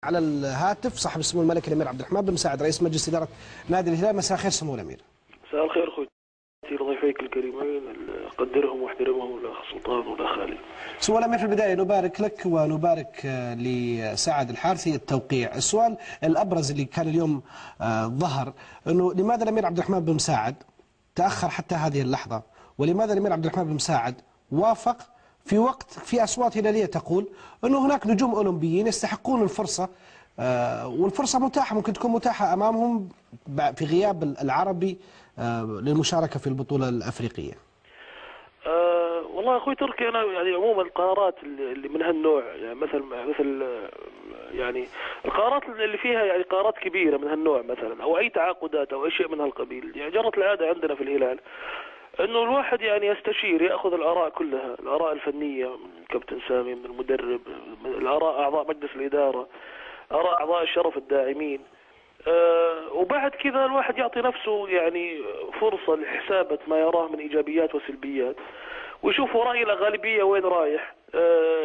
على الهاتف صاحب السمو الملكي الامير عبد الرحمن بن مساعد رئيس مجلس اداره نادي الهلال. مساء الخير سمو الامير. مساء الخير اخوي ضيفيك الكريمين، اقدرهم واحترمهم الاخ سلطان والاخ خالد. سمو الامير، في البدايه نبارك لك ونبارك لسعد الحارثي التوقيع. السؤال الابرز اللي كان اليوم ظهر انه لماذا الامير عبد الرحمن بن مساعد تاخر حتى هذه اللحظه، ولماذا الامير عبد الرحمن بن مساعد وافق في وقت في اصوات هلاليه تقول انه هناك نجوم اولمبيين يستحقون الفرصه، والفرصه متاحه، ممكن تكون متاحه امامهم في غياب العربي للمشاركه في البطوله الافريقيه. والله اخوي تركي، انا يعني عموما القرارات اللي من هالنوع، يعني مثل يعني القرارات اللي فيها يعني قرارات كبيره من هالنوع مثلا، او اي تعاقدات او اي شيء من هالقبيل، يعني جرت العاده عندنا في الهلال انه الواحد يعني يستشير، ياخذ الاراء كلها، الاراء الفنيه من الكابتن سامي، من المدرب، من الاراء اعضاء مجلس الاداره، اراء اعضاء الشرف الداعمين، وبعد كذا الواحد يعطي نفسه يعني فرصه لحسابه ما يراه من ايجابيات وسلبيات، ويشوف راي الغالبيه وين رايح.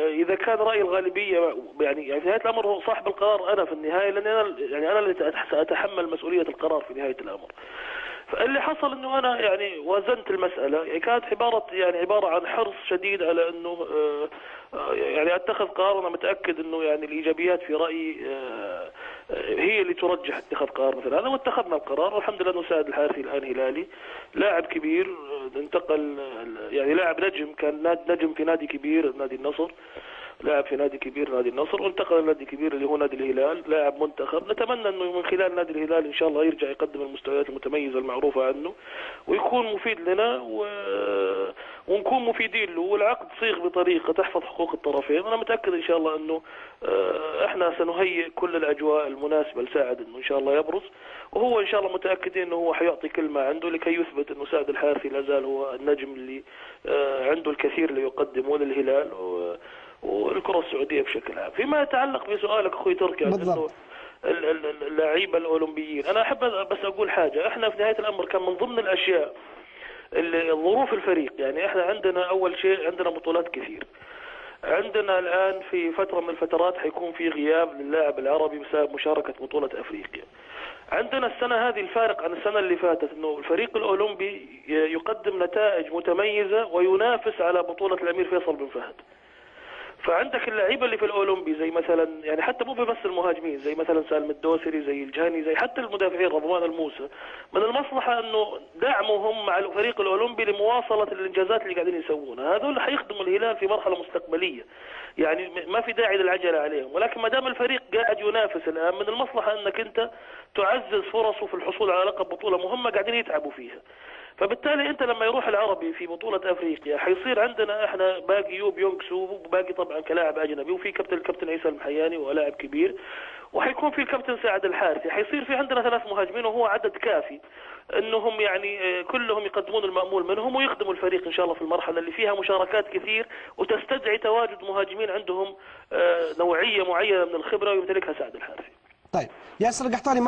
اذا كان راي الغالبيه يعني في نهايه الامر هو صاحب القرار انا في النهايه، لان انا اللي ساتحمل مسؤوليه القرار في نهايه الامر. فاللي حصل انه انا يعني وازنت المساله، يعني كانت عباره عن حرص شديد على انه يعني اتخذ قرار. انا متاكد انه يعني الايجابيات في رايي هي اللي ترجح اتخاذ قرار مثل هذا، واتخذنا القرار. والحمد لله انه سعد الحارثي الان هلالي، لاعب كبير، انتقل يعني لاعب نجم، كان نجم في نادي كبير نادي النصر، لاعب في نادي كبير نادي النصر، وانتقل لنادي كبير اللي هو نادي الهلال، لاعب منتخب. نتمنى انه من خلال نادي الهلال ان شاء الله يرجع يقدم المستويات المتميزه المعروفه عنه، ويكون مفيد لنا ونكون مفيدين له، والعقد صيغ بطريقه تحفظ حقوق الطرفين. انا متاكد ان شاء الله انه احنا سنهيئ كل الاجواء المناسبه لساعد انه ان شاء الله يبرز، وهو ان شاء الله متاكدين انه هو حيعطي كل ما عنده لكي يثبت انه سعد الحارثي لا زال هو النجم اللي عنده الكثير اللي يقدمه للهلال والكرة السعودية بشكل عام. فيما يتعلق بسؤالك اخوي تركي عن انه اللعيبة الاولمبيين، انا احب بس اقول حاجة. احنا في نهاية الامر كان من ضمن الاشياء ظروف الفريق، يعني احنا عندنا اول شيء عندنا بطولات كثير. عندنا الان في فترة من الفترات حيكون في غياب للاعب العربي بسبب مشاركة بطولة افريقيا. عندنا السنة هذه الفارق عن السنة اللي فاتت انه الفريق الاولمبي يقدم نتائج متميزة وينافس على بطولة الامير فيصل بن فهد. فعندك اللعيبه اللي في الاولمبي زي مثلا، يعني حتى مو بس المهاجمين، زي مثلا سالم الدوسري، زي الجهني، زي حتى المدافعين رضوان الموسى، من المصلحه انه دعمهم مع الفريق الاولمبي لمواصله الانجازات اللي قاعدين يسوونها. هذول حيخدموا الهلال في مرحله مستقبليه، يعني ما في داعي للعجله عليهم. ولكن ما دام الفريق قاعد ينافس الان، من المصلحه انك انت تعزز فرصه في الحصول على لقب بطوله مهمه قاعدين يتعبوا فيها. فبالتالي انت لما يروح العربي في بطولة افريقيا حيصير عندنا احنا باقي يوب يونغسو، وباقي طبعا كلاعب اجنبي، وفي الكابتن عيسى المحياني ولاعب كبير، وحيكون في الكابتن سعد الحارثي. حيصير في عندنا 3 مهاجمين، وهو عدد كافي انهم يعني كلهم يقدمون المأمول منهم ويخدموا الفريق ان شاء الله في المرحلة اللي فيها مشاركات كثير وتستدعي تواجد مهاجمين عندهم نوعية معينة من الخبرة ويمتلكها سعد الحارثي. طيب ياسر القحطاني،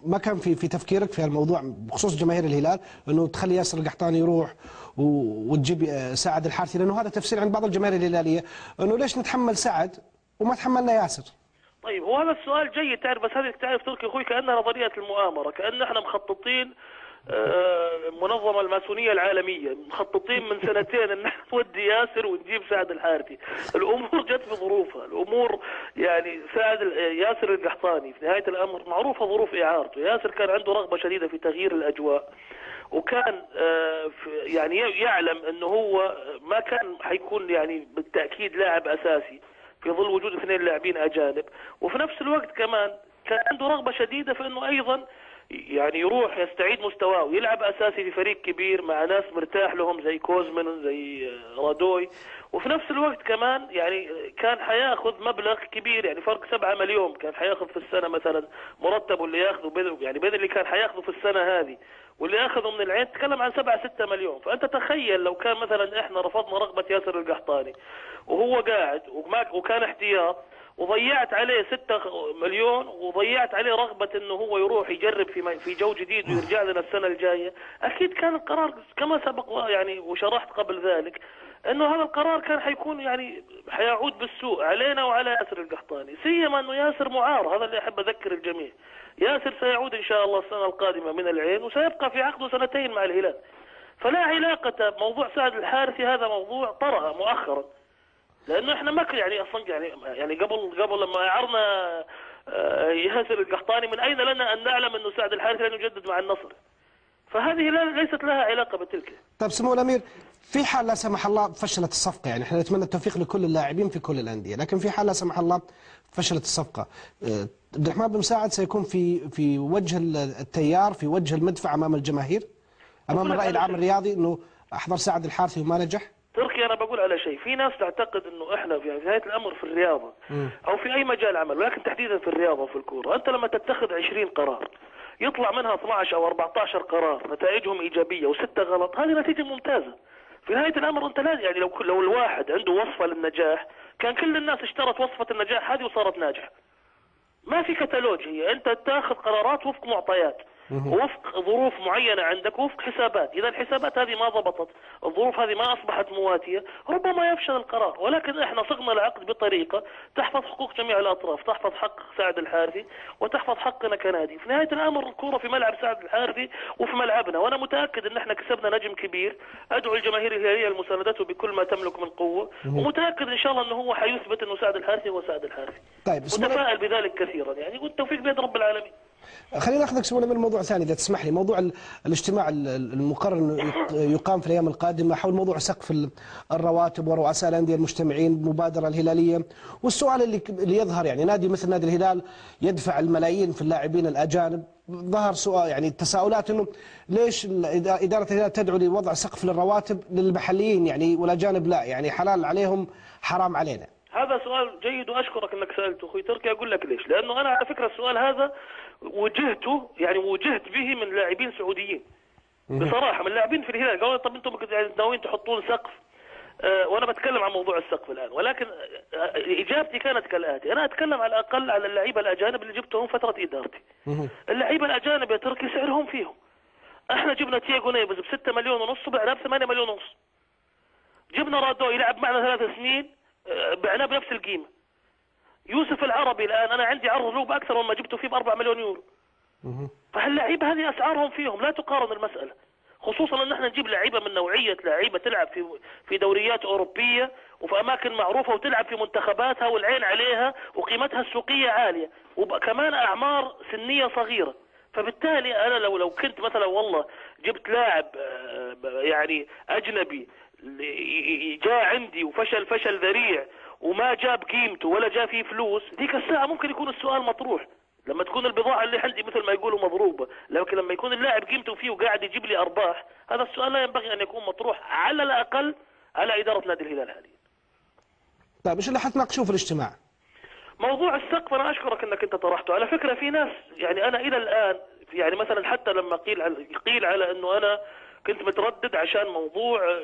ما كان في تفكيرك في الموضوع بخصوص جماهير الهلال انه تخلي ياسر القحطاني يروح وتجيب سعد الحارثي؟ لانه هذا تفسير عند بعض الجماهير الهلاليه انه ليش نتحمل سعد وما تحملنا ياسر؟ طيب هو هذا السؤال جيد، تعرف، بس هذه تعرف تركي اخوي كانها نظريه المؤامره، كان احنا مخططين المنظمة الماسونية العالمية مخططين من سنتين ان نودي ياسر ونجيب سعد الحارثي. الامور جت بظروفها، الامور يعني ياسر القحطاني في نهاية الامر معروفة ظروف اعارته. ياسر كان عنده رغبة شديدة في تغيير الاجواء، وكان يعني يعلم انه هو ما كان حيكون يعني بالتأكيد لاعب اساسي في ظل وجود 2 لاعبين اجانب، وفي نفس الوقت كمان كان عنده رغبة شديدة في انه ايضا يعني يروح يستعيد مستواه ويلعب اساسي في فريق كبير مع ناس مرتاح لهم زي كوزمن زي رادوي. وفي نفس الوقت كمان يعني كان حياخذ مبلغ كبير، يعني فرق 7 مليون كان حياخذ في السنه مثلا مرتبه اللي ياخذه، يعني بدل اللي كان حياخذه في السنه هذه واللي اخذه من العين تكلم عن 7-6 مليون. فانت تخيل لو كان مثلا احنا رفضنا رغبه ياسر القحطاني وهو قاعد وكان احتياط، وضيعت عليه 6 مليون، وضيعت عليه رغبة انه هو يروح يجرب في جو جديد ويرجع لنا السنة الجاية. اكيد كان القرار كما سبق يعني وشرحت قبل ذلك انه هذا القرار كان حيكون يعني حيعود بالسوء علينا وعلى ياسر القحطاني، سيما انه ياسر معار. هذا اللي احب اذكر الجميع. ياسر سيعود ان شاء الله السنه القادمه من العين، وسيبقى في عقده سنتين مع الهلال. فلا علاقه بموضوع سعد الحارثي، هذا موضوع طرأ مؤخرا، لانه احنا ما يعني اصلا يعني قبل لما اعرنا ياسر القحطاني، من اين لنا ان نعلم انه سعد الحارثي لن يجدد مع النصر؟ فهذه ليست لها علاقه بتلك. طيب سمو الامير، في حال لا سمح الله فشلت الصفقه، يعني احنا نتمنى التوفيق لكل اللاعبين في كل الانديه، لكن في حال لا سمح الله فشلت الصفقه، عبد الرحمن بن مساعد سيكون في وجه التيار، في وجه المدفع امام الجماهير، امام الراي العام الرياضي، انه احضر سعد الحارثي وما نجح. تركي، انا بقول على شيء، في ناس تعتقد انه احنا في نهايه الامر في الرياضه او في اي مجال عمل، ولكن تحديدا في الرياضه وفي الكوره، انت لما تتخذ 20 قرار يطلع منها 12 او 14 قرار نتائجهم ايجابيه و6 غلط، هذه نتيجه ممتازه. في نهايه الامر انت لازم يعني لو الواحد عنده وصفه للنجاح، كان كل الناس اشترت وصفه النجاح هذه وصارت ناجحه. ما في كتالوج، هي انت تاخذ قرارات وفق معطيات ووفق ظروف معينة عندك ووفق حسابات. إذا الحسابات هذه ما ضبطت، الظروف هذه ما أصبحت مواتية، ربما يفشل القرار. ولكن احنا صغنا العقد بطريقة تحفظ حقوق جميع الأطراف، تحفظ حق سعد الحارثي وتحفظ حقنا كنادي. في نهاية الأمر الكرة في ملعب سعد الحارثي وفي ملعبنا، وأنا متأكد أن احنا كسبنا نجم كبير. أدعو الجماهير الهلالية لمساندته بكل ما تملك من قوة، ومتأكد إن شاء الله أنه هو حيثبت أنه سعد الحارثي هو سعد الحارثي. طيب متفائل بذلك كثيرا يعني، والتوفيق بيد رب العالمين. خلينا ناخذك سمونا من موضوع ثاني اذا تسمح لي، موضوع الاجتماع المقرر انه يقام في الايام القادمه حول موضوع سقف الرواتب ورؤساء الانديه المجتمعين بالمبادره الهلاليه، والسؤال اللي يظهر يعني نادي مثل نادي الهلال يدفع الملايين في اللاعبين الاجانب، ظهر سؤال يعني تساؤلات انه ليش اداره الهلال تدعو لوضع سقف للرواتب للمحليين يعني والاجانب لا، يعني حلال عليهم حرام علينا. هذا سؤال جيد واشكرك انك سالته اخوي تركي. اقول لك ليش، لانه انا على فكره السؤال هذا وجهت به من لاعبين سعوديين بصراحه، من لاعبين في الهلال قالوا طب انتم ناويين تحطون سقف، وانا بتكلم عن موضوع السقف الان، ولكن اجابتي كانت كالاتي: انا اتكلم على الاقل على اللعيبه الاجانب اللي جبتهم فتره ادارتي. اللعيبه الاجانب يا تركي سعرهم فيهم. احنا جبنا تياغو نيفز ب6 مليون ونص وبعناه ب8 مليون ونص. جبنا رادو يلعب معنا 3 سنين بعناه بنفس القيمه. يوسف العربي الان انا عندي عرض له باكثر مما جبته فيه ب4 مليون يورو. فهاللعيبه هذه اسعارهم فيهم، لا تقارن المساله، خصوصا ان احنا نجيب لعيبه من نوعيه لعيبه تلعب في دوريات اوروبيه وفي اماكن معروفه وتلعب في منتخباتها والعين عليها وقيمتها السوقيه عاليه، وكمان اعمار سنيه صغيره. فبالتالي انا لو كنت مثلا والله جبت لاعب يعني اجنبي جاء عندي وفشل ذريع وما جاب قيمته ولا جاء فيه فلوس، ذيك الساعه ممكن يكون السؤال مطروح. لما تكون البضاعه اللي عندي مثل ما يقولوا مضروبه، لكن لما يكون اللاعب قيمته فيه وقاعد يجيب لي ارباح، هذا السؤال لا ينبغي ان يكون مطروح على الاقل على اداره نادي الهلال حاليا. طيب ايش اللي حتناقشوه في الاجتماع؟ موضوع السقف انا اشكرك انك انت طرحته. على فكره في ناس يعني انا الى الان يعني مثلا حتى لما قيل على انه انا كنت متردد عشان موضوع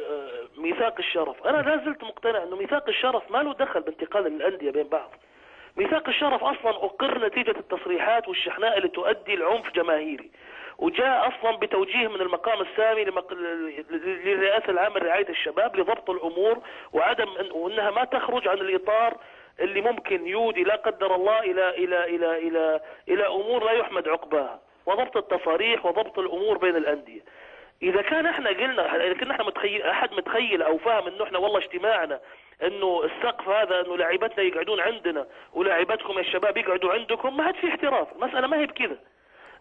ميثاق الشرف، انا لا زلت مقتنع انه ميثاق الشرف ما له دخل بانتقال الانديه بين بعض. ميثاق الشرف اصلا اقر نتيجه التصريحات والشحناء اللي تؤدي لعنف جماهيري، وجاء اصلا بتوجيه من المقام السامي للرئاسه العامه لرعايه الشباب لضبط الامور وانها ما تخرج عن الاطار اللي ممكن يودي لا قدر الله الى امور لا يحمد عقباها، وضبط التصاريح وضبط الامور بين الانديه. اذا كان احنا قلنا، اذا كنا احنا متخيل او فاهم انه احنا والله اجتماعنا انه السقف هذا انه لاعبتنا يقعدون عندنا ولاعبتكم يا الشباب يقعدوا عندكم، ما عاد في احتراف. المساله ما هي بكذا.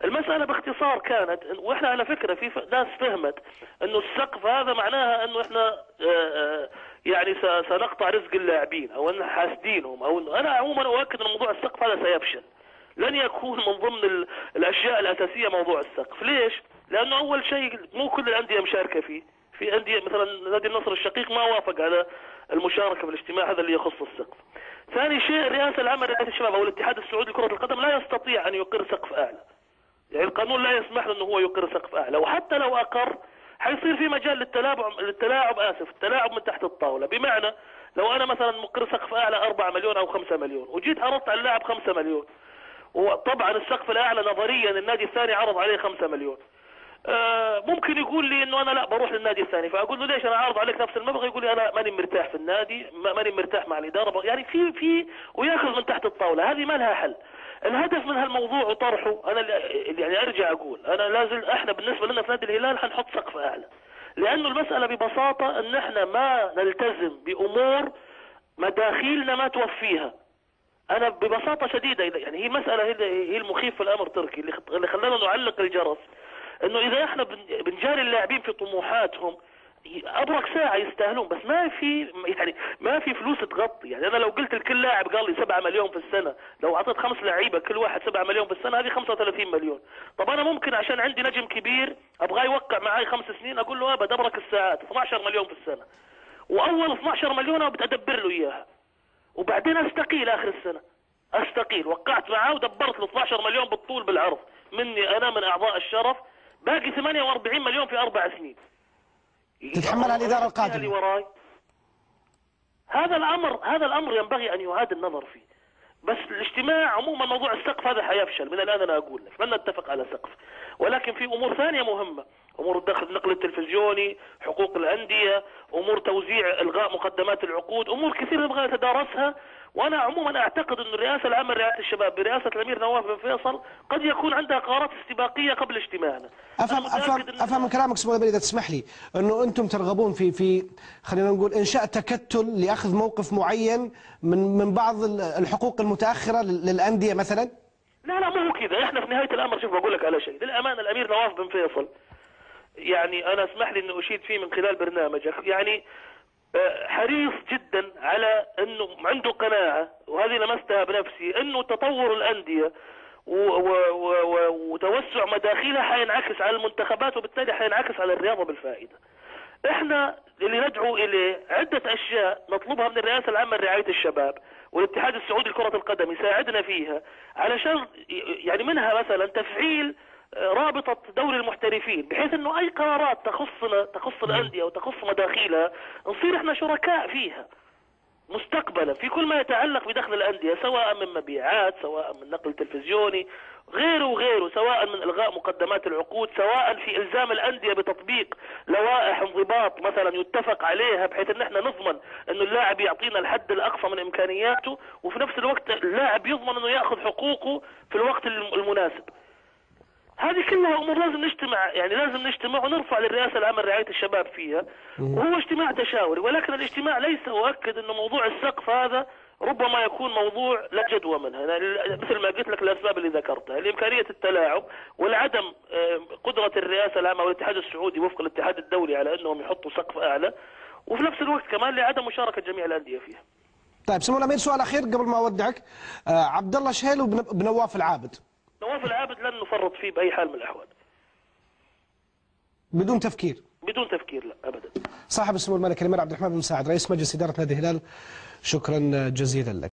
المساله باختصار كانت، واحنا على فكره في ناس فهمت انه السقف هذا معناها انه احنا يعني سنقطع رزق اللاعبين او ان حاسدينهم، او انه انا عموما اؤكد ان موضوع السقف هذا سيفشل، لن يكون من ضمن الاشياء الاساسيه موضوع السقف. ليش؟ لانه اول شيء مو كل الانديه مشاركه فيه، في انديه مثلا نادي النصر الشقيق ما وافق على المشاركه في الاجتماع هذا اللي يخص السقف. ثاني شيء الرئاسه العامه لرعايه الشباب او الاتحاد السعودي لكره القدم لا يستطيع ان يقر سقف اعلى، يعني القانون لا يسمح له انه هو يقر سقف اعلى، وحتى لو اقر حيصير في مجال التلاعب من تحت الطاوله. بمعنى لو انا مثلا مقر سقف اعلى 4 مليون او 5 مليون وجيت عرضت على اللاعب 5 مليون، وطبعا السقف الاعلى نظريا النادي الثاني عرض عليه 5 مليون، ممكن يقول لي انه انا لا بروح للنادي الثاني، فاقول له ليش انا عارض عليك نفس المبلغ؟ يقول لي انا ماني مرتاح في النادي، ماني مرتاح مع الاداره، يعني في وياخذ من تحت الطاوله. هذه ما لها حل. الهدف من هالموضوع وطرحه انا يعني ارجع اقول انا لازم احنا بالنسبه لنا في نادي الهلال حنحط سقف اعلى، لانه المساله ببساطه ان احنا ما نلتزم بامور مداخيلنا ما توفيها. انا ببساطه شديده يعني هي مساله هي المخيف في الامر تركي اللي خلانا نعلق الجرس، انه اذا احنا بنجاري اللاعبين في طموحاتهم ابرك ساعه يستاهلون، بس ما في فلوس تغطي. يعني انا لو قلت لكل لاعب قال لي 7 مليون في السنه، لو اعطيت 5 لعيبه كل واحد 7 مليون في السنه، هذه 35 مليون. طب انا ممكن عشان عندي نجم كبير ابغاه يوقع معي 5 سنين، اقول له ابد ابرك الساعات 12 مليون في السنه، واول 12 مليون بتدبر له اياها، وبعدين استقيل اخر السنه، استقيل وقعت معاه ودبرت له 12 مليون بالطول بالعرض مني انا من اعضاء الشرف، باقي 48 مليون في 4 سنين تتحملها الاداره القادمه. وراي. هذا الامر ينبغي ان يعاد النظر فيه. بس الاجتماع عموما موضوع السقف هذا حيفشل من الان، انا اقول لك لن نتفق على سقف، ولكن في امور ثانيه مهمه، امور النقل التلفزيوني، حقوق الانديه، امور توزيع الغاء مقدمات العقود، امور كثيره نبغى نتدارسها. وانا عموما اعتقد انه الرئاسه العامه لرعايه الشباب برئاسه الامير نواف بن فيصل قد يكون عندها قرارات استباقيه قبل اجتماعنا. افهم من كلامك سمو الامير اذا تسمح لي انه انتم ترغبون في خلينا نقول انشاء تكتل لاخذ موقف معين من بعض الحقوق المتاخره للانديه مثلا؟ لا مو هو كذا. احنا في نهايه الامر شوف بقول لك على شيء للامانه، الامير نواف بن فيصل يعني انا اسمح لي انه اشيد فيه من خلال برنامجك، يعني حريص جدا على انه عنده قناعه، وهذه لمستها بنفسي، انه تطور الانديه وتوسع مداخلها حينعكس على المنتخبات، وبالتالي حينعكس على الرياضه بالفائده. احنا اللي ندعو اليه عده اشياء نطلبها من الرئاسه العامه لرعايه الشباب والاتحاد السعودي لكره القدم يساعدنا فيها، علشان يعني منها مثلا تفعيل رابطة دوري المحترفين، بحيث انه اي قرارات تخص الاندية وتخص مداخيلها نصير احنا شركاء فيها مستقبلا في كل ما يتعلق بدخل الاندية، سواء من مبيعات، سواء من نقل تلفزيوني، غيره، سواء من الغاء مقدمات العقود، سواء في الزام الاندية بتطبيق لوائح انضباط مثلا يتفق عليها، بحيث ان احنا نضمن انه اللاعب يعطينا الحد الاقصى من امكانياته، وفي نفس الوقت اللاعب يضمن انه ياخذ حقوقه في الوقت المناسب. هذه كلها امور لازم نجتمع ونرفع للرئاسه العامه لرعايه الشباب فيها، وهو اجتماع تشاوري. ولكن الاجتماع ليس اؤكد انه موضوع السقف هذا ربما يكون موضوع لا جدوى منها، يعني مثل ما قلت لك الاسباب اللي ذكرتها، لامكانيه التلاعب والعدم قدره الرئاسه العامه والاتحاد السعودي وفق الاتحاد الدولي على انهم يحطوا سقف اعلى، وفي نفس الوقت كمان لعدم مشاركه جميع الانديه فيها. طيب سمو الامير سؤال اخير قبل ما اودعك، عبد الله شهيل وبنواف العابد. نواف العابد لن نفرط فيه باي حال من الاحوال. بدون تفكير؟ بدون تفكير لا ابدا. صاحب السمو الملك الامير عبد الرحمن بن مساعد رئيس مجلس اداره نادي الهلال، شكرا جزيلا لك.